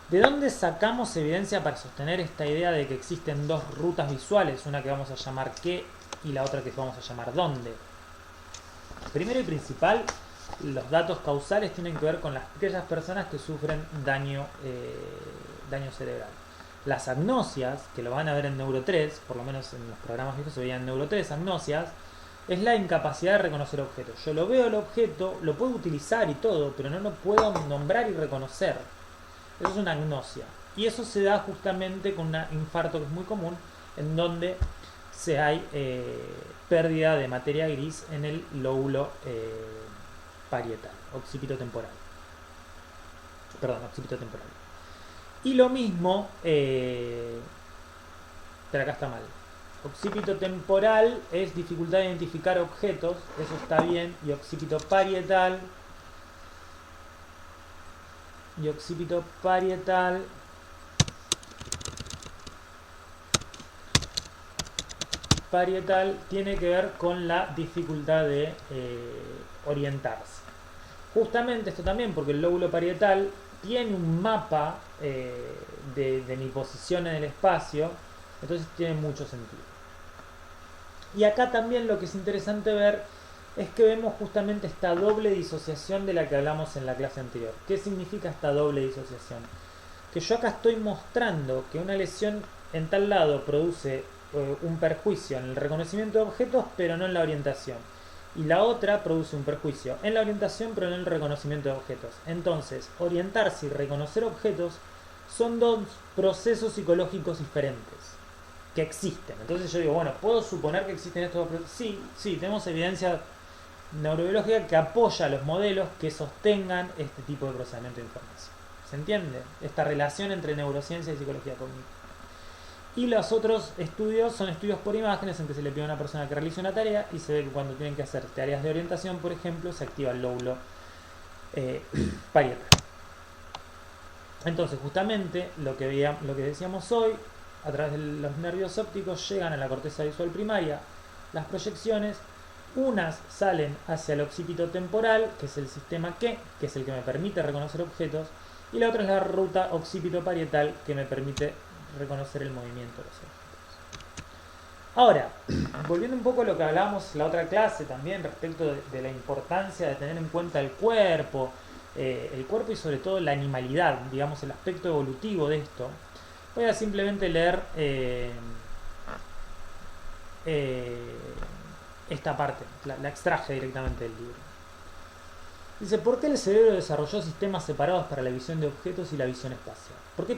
¿De dónde sacamos evidencia para sostener esta idea de que existen dos rutas visuales? Una que vamos a llamar qué y la otra que vamos a llamar dónde. Primero y principal, los datos causales tienen que ver con aquellas personas que sufren daño cerebral. Las agnosias, que lo van a ver en Neuro 3, por lo menos en los programas viejos se veían en Neuro 3, agnosias, es la incapacidad de reconocer objetos. Yo lo veo el objeto, lo puedo utilizar y todo, pero no lo puedo nombrar y reconocer. Eso es una agnosia. Y eso se da justamente con un infarto que es muy común, en donde hay pérdida de materia gris en el lóbulo parietal, occipitotemporal. Perdón, occipitotemporal. Y lo mismo, pero acá está mal. Occipitotemporal es dificultad de identificar objetos, eso está bien, y occipitoparietal tiene que ver con la dificultad de orientarse. Justamente esto también porque el lóbulo parietal tiene un mapa de mi posición en el espacio, entonces tiene mucho sentido. Y acá también lo que es interesante ver es que vemos justamente esta doble disociación de la que hablamos en la clase anterior. ¿Qué significa esta doble disociación? Que yo acá estoy mostrando que una lesión en tal lado produce un perjuicio en el reconocimiento de objetos, pero no en la orientación. Y la otra produce un perjuicio en la orientación, pero no en el reconocimiento de objetos. Entonces, orientarse y reconocer objetos son dos procesos psicológicos diferentes que existen. Entonces yo digo, bueno, ¿puedo suponer que existen estos dos procesos? Sí, tenemos evidencia neurobiológica que apoya los modelos que sostengan este tipo de procesamiento de información. ¿Se entiende? Esta relación entre neurociencia y psicología cognitiva. Y los otros estudios son estudios por imágenes en que se le pide a una persona que realice una tarea y se ve que cuando tienen que hacer tareas de orientación, por ejemplo, se activa el lóbulo parietal. Entonces, justamente lo que decíamos hoy, a través de los nervios ópticos llegan a la corteza visual primaria las proyecciones. Unas salen hacia el occipito temporal, que es el sistema que es el que me permite reconocer objetos, y la otra es la ruta occipito parietal, que me permite reconocer el movimiento de los objetos. Ahora, volviendo un poco a lo que hablábamos en la otra clase también respecto de la importancia de tener en cuenta el cuerpo y sobre todo la animalidad, digamos el aspecto evolutivo de esto, voy a simplemente leer esta parte, la extraje directamente del libro. Dice, ¿por qué el cerebro desarrolló sistemas separados para la visión de objetos y la visión espacial? ¿Por qué?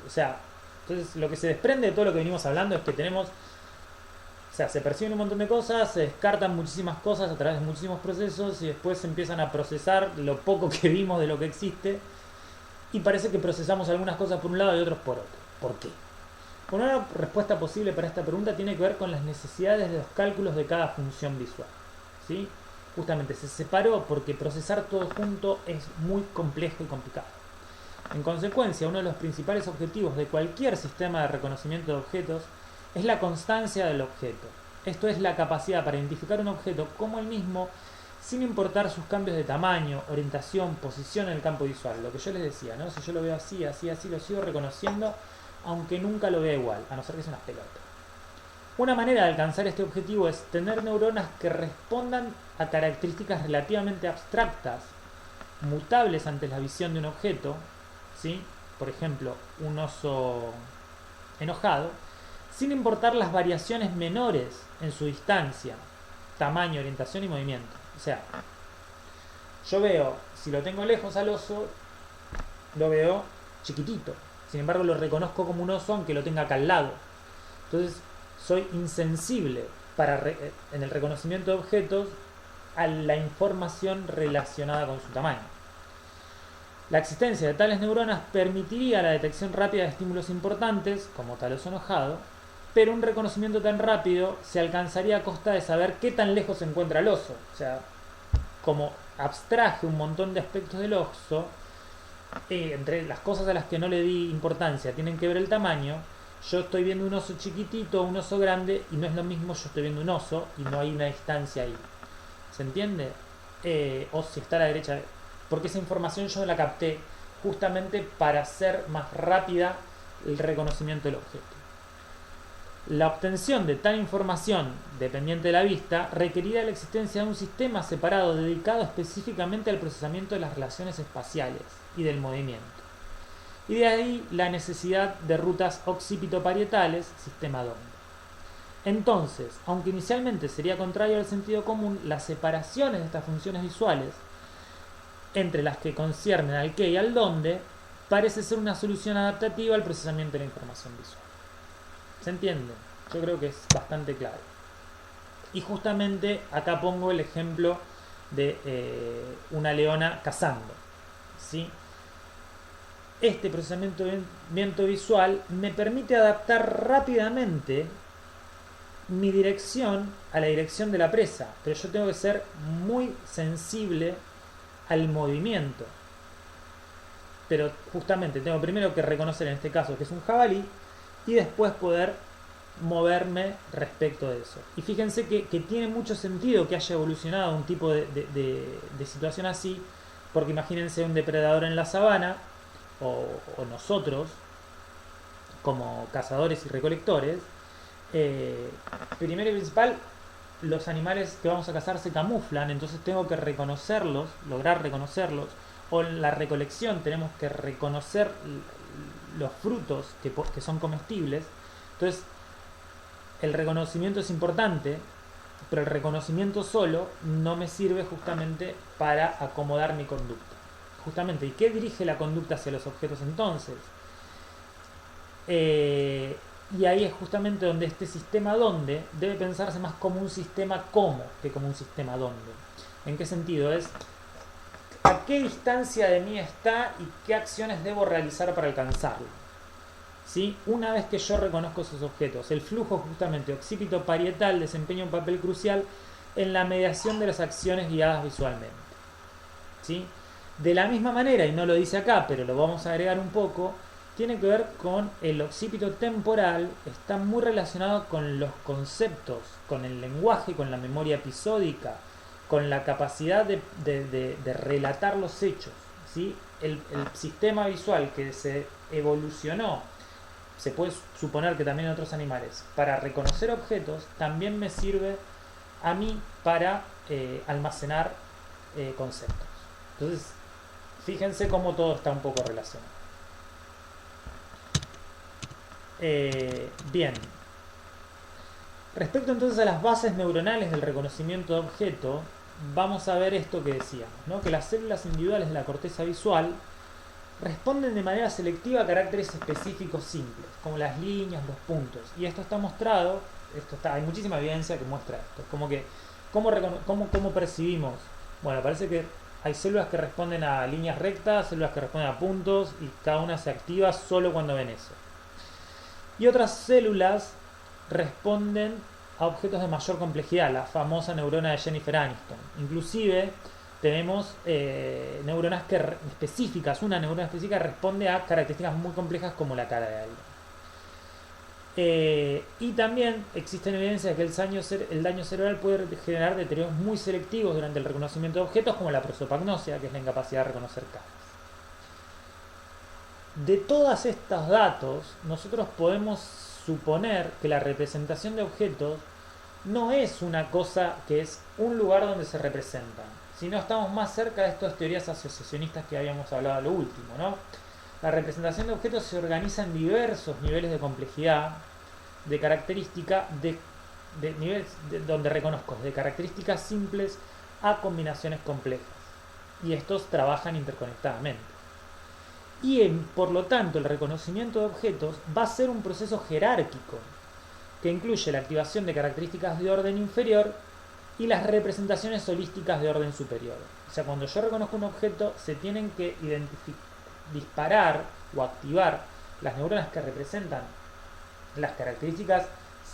O sea, entonces lo que se desprende de todo lo que venimos hablando es que tenemos, o sea, se perciben un montón de cosas, se descartan muchísimas cosas a través de muchísimos procesos y después se empiezan a procesar lo poco que vimos de lo que existe y parece que procesamos algunas cosas por un lado y otros por otro. ¿Por qué? Una respuesta posible para esta pregunta tiene que ver con las necesidades de los cálculos de cada función visual, ¿sí? Justamente se separó porque procesar todo junto es muy complejo y complicado. En consecuencia, uno de los principales objetivos de cualquier sistema de reconocimiento de objetos es la constancia del objeto. Esto es la capacidad para identificar un objeto como el mismo sin importar sus cambios de tamaño, orientación, posición en el campo visual. Lo que yo les decía, ¿no? Si yo lo veo así, así, así, lo sigo reconociendo aunque nunca lo vea igual, a no ser que sea una pelota. Una manera de alcanzar este objetivo es tener neuronas que respondan a características relativamente abstractas, mutables ante la visión de un objeto, ¿sí? Por ejemplo, un oso enojado, sin importar las variaciones menores en su distancia, tamaño, orientación y movimiento. O sea, yo veo, si lo tengo lejos al oso, lo veo chiquitito. Sin embargo, lo reconozco como un oso aunque lo tenga acá al lado. Entonces, soy insensible en el reconocimiento de objetos a la información relacionada con su tamaño. La existencia de tales neuronas permitiría la detección rápida de estímulos importantes, como tal oso enojado, pero un reconocimiento tan rápido se alcanzaría a costa de saber qué tan lejos se encuentra el oso. O sea, como abstraje un montón de aspectos del oso, entre las cosas a las que no le di importancia tienen que ver el tamaño. Yo estoy viendo un oso chiquitito, un oso grande, y no es lo mismo, yo estoy viendo un oso y no hay una distancia ahí. ¿Se entiende? O si está a la derecha, porque esa información yo la capté justamente para hacer más rápida el reconocimiento del objeto. La obtención de tal información dependiente de la vista requerirá la existencia de un sistema separado dedicado específicamente al procesamiento de las relaciones espaciales y del movimiento. Y de ahí la necesidad de rutas occipitoparietales, sistema DOM. Entonces, aunque inicialmente sería contrario al sentido común, las separaciones de estas funciones visuales, entre las que conciernen al qué y al dónde, parece ser una solución adaptativa al procesamiento de la información visual. ¿Se entiende? Yo creo que es bastante claro. Y justamente acá pongo el ejemplo de una leona cazando, ¿sí? Este procesamiento visual me permite adaptar rápidamente mi dirección a la dirección de la presa, pero yo tengo que ser muy sensible al movimiento. Pero justamente tengo primero que reconocer en este caso que es un jabalí y después poder moverme respecto de eso. Y fíjense que tiene mucho sentido que haya evolucionado un tipo de situación así, porque imagínense un depredador en la sabana o nosotros como cazadores y recolectores. Primero y principal, los animales que vamos a cazar se camuflan, entonces tengo que reconocerlos, lograr reconocerlos, o en la recolección tenemos que reconocer los frutos que son comestibles. Entonces el reconocimiento es importante, pero el reconocimiento solo no me sirve justamente para acomodar mi conducta. Justamente, ¿y qué dirige la conducta hacia los objetos entonces? Y ahí es justamente donde este sistema donde debe pensarse más como un sistema cómo que como un sistema dónde. ¿En qué sentido? Es a qué distancia de mí está y qué acciones debo realizar para alcanzarlo. ¿Sí? Una vez que yo reconozco esos objetos, el flujo justamente occipito-parietal desempeña un papel crucial en la mediación de las acciones guiadas visualmente. ¿Sí? De la misma manera, y no lo dice acá, pero lo vamos a agregar un poco, tiene que ver con el occipito temporal, está muy relacionado con los conceptos, con el lenguaje, con la memoria episódica, con la capacidad de relatar los hechos. ¿Sí? El sistema visual que se evolucionó se puede suponer que también en otros animales, para reconocer objetos, también me sirve a mí para almacenar conceptos. Entonces, fíjense cómo todo está un poco relacionado. Bien. Respecto entonces a las bases neuronales del reconocimiento de objeto, vamos a ver esto que decíamos, ¿no? Que las células individuales de la corteza visual responden de manera selectiva a caracteres específicos simples, como las líneas, los puntos. Y esto está mostrado, hay muchísima evidencia que muestra esto. Como que, ¿cómo percibimos? Bueno, parece que hay células que responden a líneas rectas, células que responden a puntos, y cada una se activa solo cuando ven eso. Y otras células responden a objetos de mayor complejidad, la famosa neurona de Jennifer Aniston. Inclusive tenemos neuronas específicas, una neurona específica responde a características muy complejas como la cara de alguien. Y también existen evidencias de que el daño cerebral puede generar deterioros muy selectivos durante el reconocimiento de objetos, como la prosopagnosia, que es la incapacidad de reconocer caras. De todos estos datos, nosotros podemos suponer que la representación de objetos no es una cosa que es un lugar donde se representan, sino estamos más cerca de estas teorías asociacionistas que habíamos hablado a lo último, ¿no? La representación de objetos se organiza en diversos niveles de complejidad, de característica, donde reconozco de características simples a combinaciones complejas. Y estos trabajan interconectadamente. Y por lo tanto el reconocimiento de objetos va a ser un proceso jerárquico que incluye la activación de características de orden inferior y las representaciones holísticas de orden superior. O sea, cuando yo reconozco un objeto se tienen que disparar o activar las neuronas que representan las características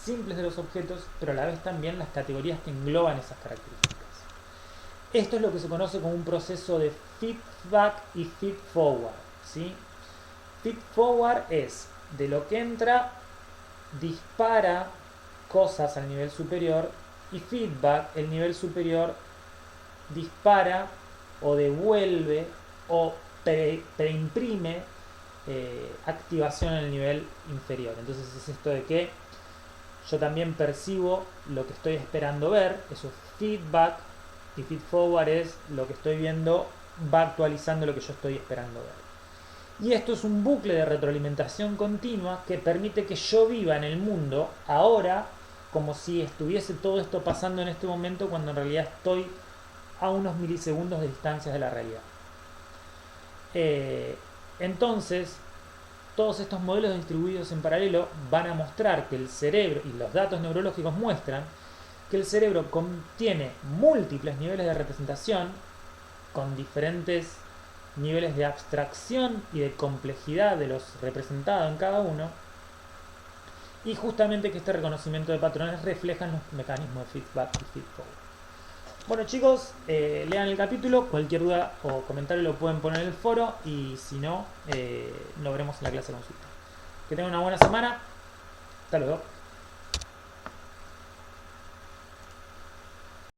simples de los objetos, pero a la vez también las categorías que engloban esas características. Esto es lo que se conoce como un proceso de feedback y feedforward, ¿sí? Feedforward es de lo que entra, dispara cosas al nivel superior, y feedback, el nivel superior dispara o devuelve o preimprime activación en el nivel inferior. Entonces es esto de que yo también percibo lo que estoy esperando ver, eso es feedback, y feedforward es lo que estoy viendo va actualizando lo que yo estoy esperando ver. Y esto es un bucle de retroalimentación continua que permite que yo viva en el mundo ahora como si estuviese todo esto pasando en este momento, cuando en realidad estoy a unos milisegundos de distancia de la realidad. Entonces, todos estos modelos distribuidos en paralelo van a mostrar que el cerebro, y los datos neurológicos muestran, que el cerebro contiene múltiples niveles de representación, con diferentes niveles de abstracción y de complejidad de los representados en cada uno, y justamente que este reconocimiento de patrones reflejan los mecanismos de feedback y feedforward. Bueno chicos, lean el capítulo, cualquier duda o comentario lo pueden poner en el foro, y si no, nos veremos en la clase consulta. Que tengan una buena semana, hasta luego.